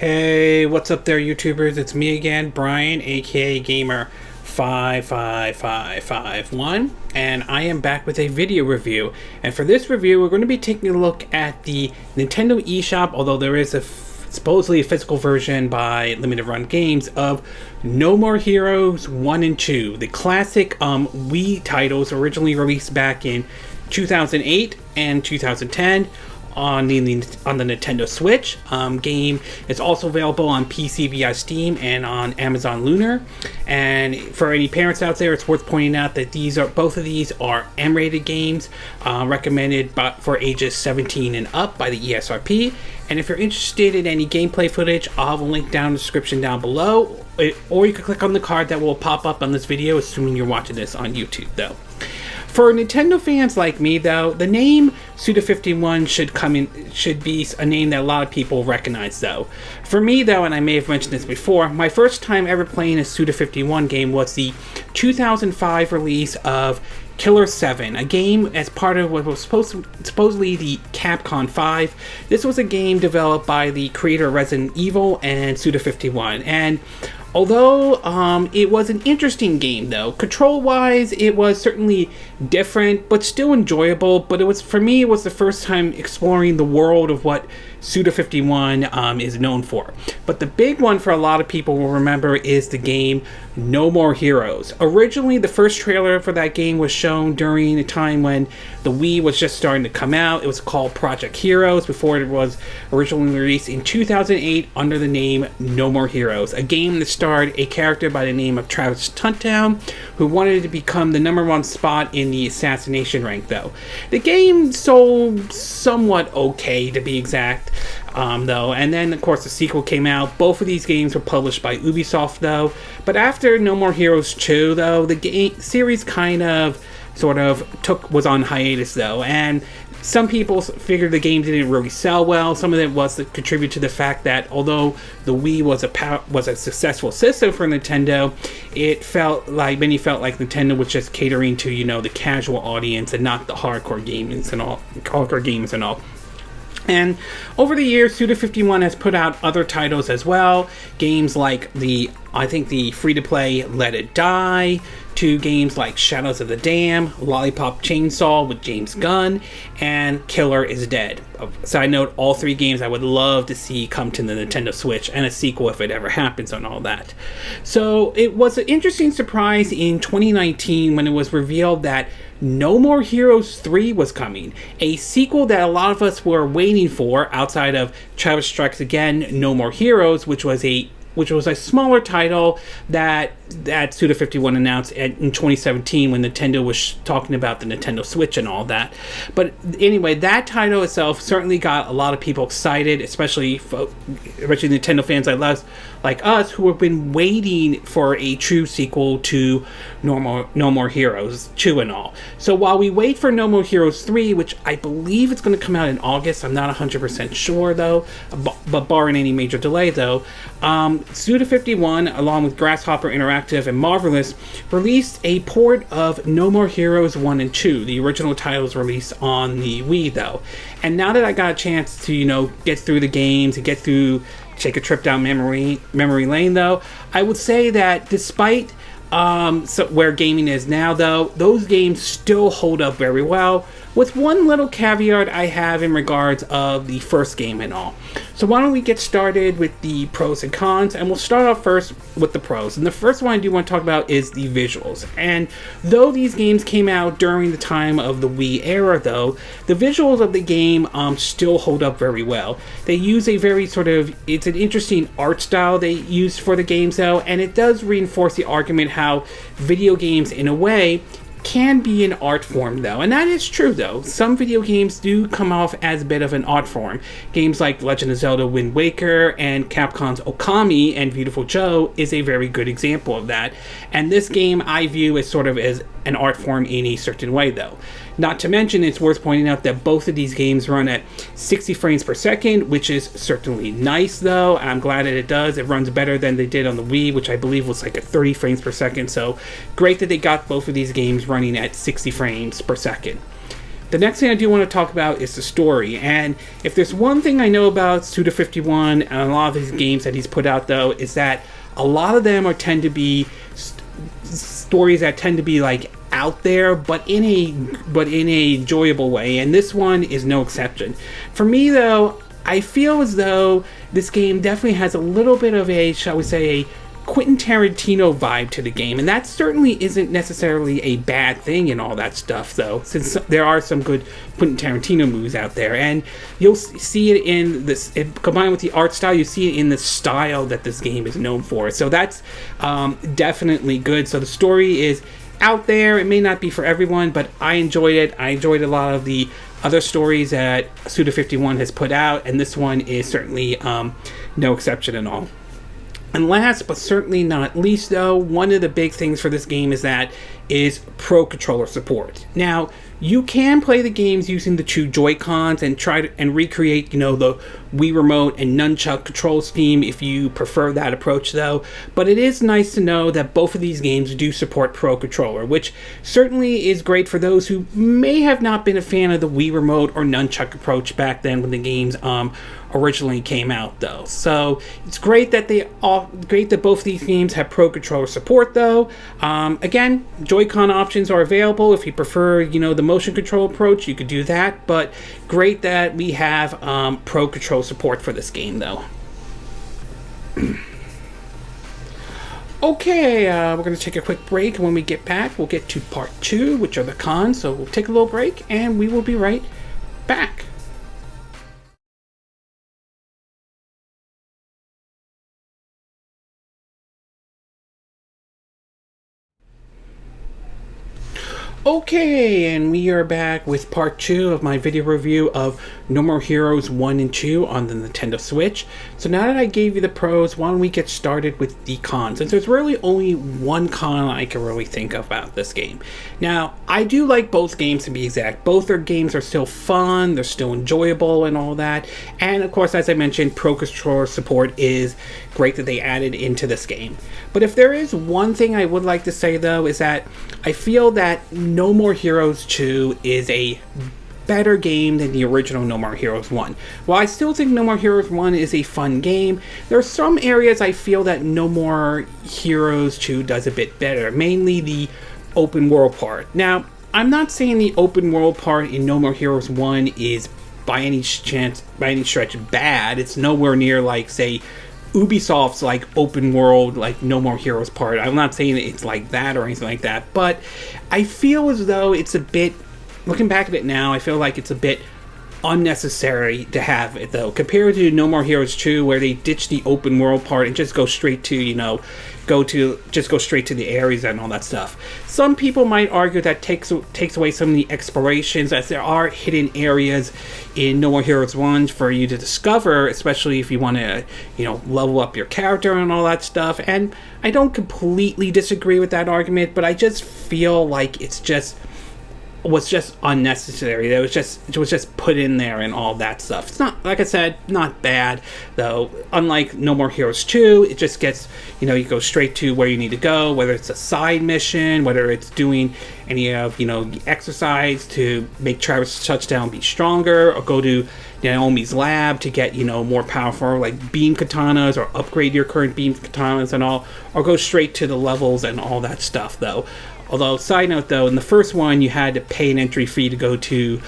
Hey, what's up there, YouTubers? It's me again, Brian, aka Gamer55551, and I am back with a video review. And for this review, we're going to be taking a look at the Nintendo eShop, although there is supposedly a physical version by Limited Run Games of No More Heroes 1 and 2, the classic Wii titles originally released back in 2008 and 2010. On the Nintendo Switch. Game is also available on PC via Steam and on Amazon Lunar. And for any parents out there, it's worth pointing out that both of these are M-rated games, recommended for ages 17 and up by the ESRB. And if you're interested in any gameplay footage, I'll have a link down in the description down below, or you can click on the card that will pop up on this video, assuming you're watching this on YouTube, though. For Nintendo fans like me, though, the name Suda51 should be a name that a lot of people recognize, though. For me, though, and I may have mentioned this before, my first time ever playing a Suda51 game was the 2005 release of Killer 7, a game as part of what was supposedly the Capcom 5. This was a game developed by the creator of Resident Evil and Suda51, and although it was an interesting game, though, control-wise, it was certainly different, but still enjoyable. But for me, it was the first time exploring the world of what Suda51 is known for. But the big one for a lot of people will remember is the game No More Heroes. Originally, the first trailer for that game was shown during a time when the Wii was just starting to come out. It was called Project Heroes before it was originally released in 2008 under the name No More Heroes, a game that starred a character by the name of Travis Tunttown, who wanted to become the #1 spot in the assassination rank, though. The game sold somewhat okay, to be exact, though, and then of course the sequel came out. Both of these games were published by Ubisoft, though, but after No More Heroes 2, though, the series kind of was on hiatus, though, and some people figured the game didn't really sell well. Some of it was to contribute to the fact that although the Wii was a successful system for Nintendo, many felt like Nintendo was just catering to, the casual audience and not the hardcore gamers and all. And over the years, Suda51 has put out other titles as well. Games like the free-to-play Let It Die, to games like Shadows of the Dam, Lollipop Chainsaw with James Gunn, and Killer is Dead. Side note, all three games I would love to see come to the Nintendo Switch, and a sequel if it ever happens on all that. So it was an interesting surprise in 2019 when it was revealed that No More Heroes 3 was coming, a sequel that a lot of us were waiting for outside of Travis Strikes Again, No More Heroes, which was a smaller title that Suda51 announced in 2017 when Nintendo was talking about the Nintendo Switch and all that. But anyway, that title itself certainly got a lot of people excited, especially Nintendo fans like us who have been waiting for a true sequel to No More Heroes 2 and all. So while we wait for No More Heroes 3, which I believe it's going to come out in August, I'm not 100% sure, though, but barring any major delay, though, Suda51, along with Grasshopper Interactive and Marvelous, released a port of No More Heroes 1 and 2, the original titles released on the Wii, though. And now that I got a chance to, get through the games and take a trip down memory lane, though, I would say that despite where gaming is now, though, those games still hold up very well, with one little caveat I have in regards of the first game and all. So why don't we get started with the pros and cons, and we'll start off first with the pros. And the first one I do want to talk about is the visuals. And though these games came out during the time of the Wii era, though, the visuals of the game still hold up very well. They use a very it's an interesting art style they use for the games, though, and it does reinforce the argument how video games, in a way, can be an art form, though, and that is true, though. Some video games do come off as a bit of an art form. Games like Legend of Zelda Wind Waker and Capcom's Okami and Beautiful Joe is a very good example of that, and this game I view as as an art form in a certain way, though. Not to mention, it's worth pointing out that both of these games run at 60 frames per second, which is certainly nice, though. I'm glad that it does. It runs better than they did on the Wii, which I believe was like at 30 frames per second. So great that they got both of these games running at 60 frames per second. the next thing I do want to talk about is the story. And if there's one thing I know about Suda51 and a lot of his games that he's put out, though, is that a lot of them tend to be stories that tend to be like out there, but in a enjoyable way. And this one is no exception. For me, though, I feel as though this game definitely has a little bit of a, shall we say, a Quentin Tarantino vibe to the game, and that certainly isn't necessarily a bad thing and all that stuff, though, since there are some good Quentin Tarantino movies out there, and you'll see it in this, combined with the art style, you see it in the style that this game is known for, so that's definitely good. So the story is out there. It may not be for everyone, but I enjoyed it. I enjoyed a lot of the other stories that Suda51 has put out, and this one is certainly no exception at all. And last but certainly not least, though, one of the big things for this game is Pro controller support. Now, you can play the games using the two Joy-Cons and try to recreate, the Wii Remote and nunchuck control scheme if you prefer that approach, though. But it is nice to know that both of these games do support Pro controller, which certainly is great for those who may have not been a fan of the Wii Remote or nunchuck approach back then when the games originally came out, though. So it's great that both of these games have Pro controller support, though. Again, Joy-Con options are available. If you prefer, the motion control approach, you could do that. But great that we have Pro control support for this game, though. Okay, we're going to take a quick break. When we get back, we'll get to part 2, which are the cons. So we'll take a little break, and we will be right back. Okay, and we are back with part 2 of my video review of No More Heroes 1 and 2 on the Nintendo Switch. So now that I gave you the pros, why don't we get started with the cons? Since there's really only one con I can really think of about this game. Now, I do like both games, to be exact. Both their games are still fun, they're still enjoyable and all that. And of course, as I mentioned, Pro controller support is great that they added into this game. But if there is one thing I would like to say, though, is that I feel that No More Heroes 2 is a better game than the original No More Heroes 1. While I still think No More Heroes 1 is a fun game, there are some areas I feel that No More Heroes 2 does a bit better, mainly the open world part. Now, I'm not saying the open world part in No More Heroes 1 is by any stretch bad. It's nowhere near like, say, Ubisoft's like open world, like No More Heroes part. I'm not saying it's like that or anything like that, but I feel as though it's a bit, looking back at it now, I feel like it's a bit unnecessary to have it, though, compared to No More Heroes 2, where they ditch the open world part and just go straight to, go straight to the areas and all that stuff. Some people might argue that takes away some of the explorations, as there are hidden areas in No More Heroes 1 for you to discover, especially if you want to, level up your character and all that stuff. And I don't completely disagree with that argument, but I just feel like was just unnecessary. It was just put in there and all that stuff. It's not, like I said, not bad, though. Unlike No More Heroes 2, it just gets, you go straight to where you need to go, whether it's a side mission, whether it's doing any of, the exercise to make Travis' touchdown be stronger, or go to Naomi's lab to get, more powerful, like beam katanas, or upgrade your current beam katanas and all, or go straight to the levels and all that stuff, though. Although, side note, though, in the first one, you had to pay an entry fee to go to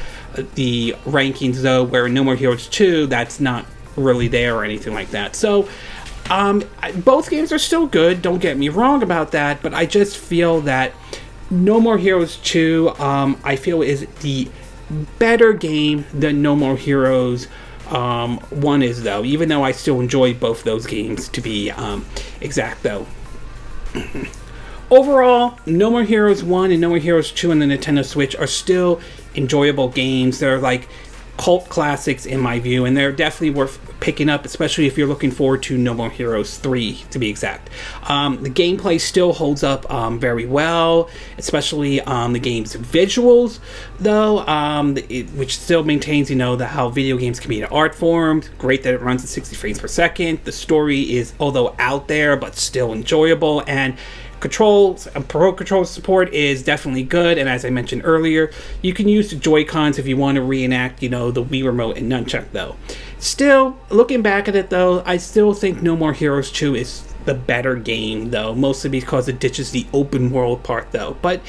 the rankings, though, where in No More Heroes 2, that's not really there or anything like that. So, both games are still good, don't get me wrong about that, but I just feel that No More Heroes 2, I feel, is the better game than No More Heroes 1 is, though, even though I still enjoy both those games, to be exact, though. Overall, No More Heroes 1 and No More Heroes 2 on the Nintendo Switch are still enjoyable games. They're like cult classics in my view, and they're definitely worth picking up, especially if you're looking forward to No More Heroes 3, to be exact. The gameplay still holds up very well, especially the game's visuals, though, which still maintains, how video games can be an art form. Great that it runs at 60 frames per second. The story is, although out there, but still enjoyable, and controls, Pro control support is definitely good, and as I mentioned earlier, you can use the Joy-Cons if you want to reenact, the Wii Remote and nunchuck, though. Still, looking back at it, though, I still think No More Heroes 2 is the better game, though, mostly because it ditches the open world part, though. But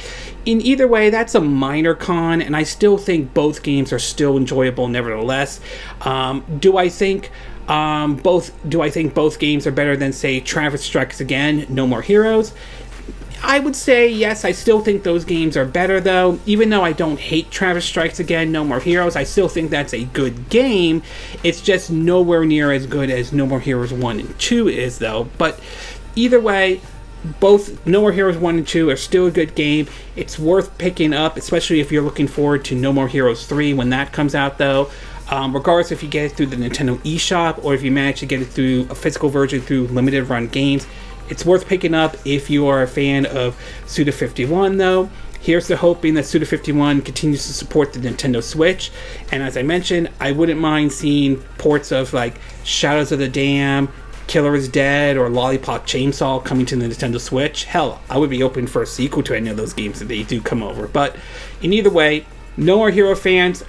in either way, that's a minor con, and I still think both games are still enjoyable nevertheless. Do I think both games are better than, say, Travis Strikes Again, No More Heroes? I would say yes. I still think those games are better, though. Even though I don't hate Travis Strikes Again, No More Heroes, I still think that's a good game. It's just nowhere near as good as No More Heroes 1 and 2 is, though. But either way, both No More Heroes 1 and 2 are still a good game. It's worth picking up, especially if you're looking forward to No More Heroes 3 when that comes out, though. Regardless if you get it through the Nintendo eShop or if you manage to get it through a physical version through limited run games, it's worth picking up if you are a fan of Suda51, though. Here's to hoping that Suda51 continues to support the Nintendo Switch, and as I mentioned, I wouldn't mind seeing ports of like Shadows of the Dam, Killer is Dead, or Lollipop Chainsaw coming to the Nintendo Switch. Hell, I would be open for a sequel to any of those games if they do come over. But in either way, No More Hero fans,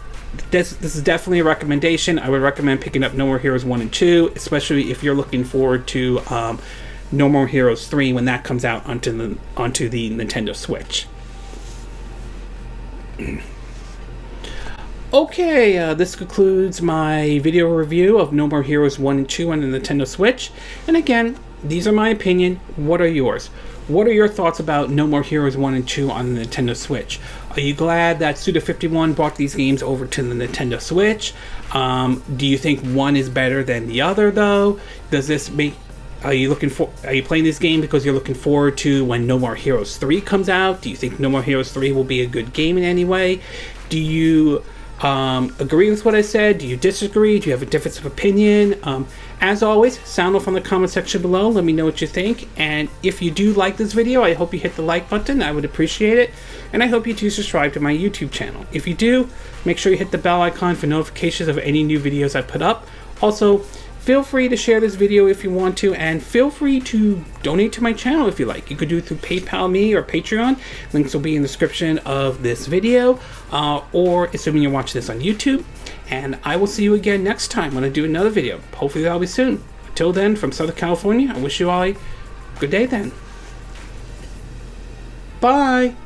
this is definitely a recommendation. I would recommend picking up No More Heroes 1 and 2, especially if you're looking forward to No More Heroes 3 when that comes out onto the Nintendo Switch. Okay, this concludes my video review of No More Heroes 1 and 2 on the Nintendo Switch. And again, these are my opinion. What are yours? What are your thoughts about No More Heroes 1 and 2 on the Nintendo Switch? Are you glad that Suda51 brought these games over to the Nintendo Switch? Do you think one is better than the other, though? Does this make... Are you playing this game because you're looking forward to when No More Heroes 3 comes out? Do you think No More Heroes 3 will be a good game in any way? Do you agree with what I said? Do you disagree? Do you have a difference of opinion? As always, sound off on the comment section below. Let me know what you think. And if you do like this video, I hope you hit the like button. I would appreciate it. And I hope you do subscribe to my YouTube channel. If you do, make sure you hit the bell icon for notifications of any new videos I put up. Also, feel free to share this video if you want to, and feel free to donate to my channel if you like. You could do it through PayPal me or Patreon. Links will be in the description of this video, or assuming you're watching this on YouTube. And I will see you again next time when I do another video. Hopefully that'll be soon. Until then, from Southern California, I wish you all a good day then. Bye!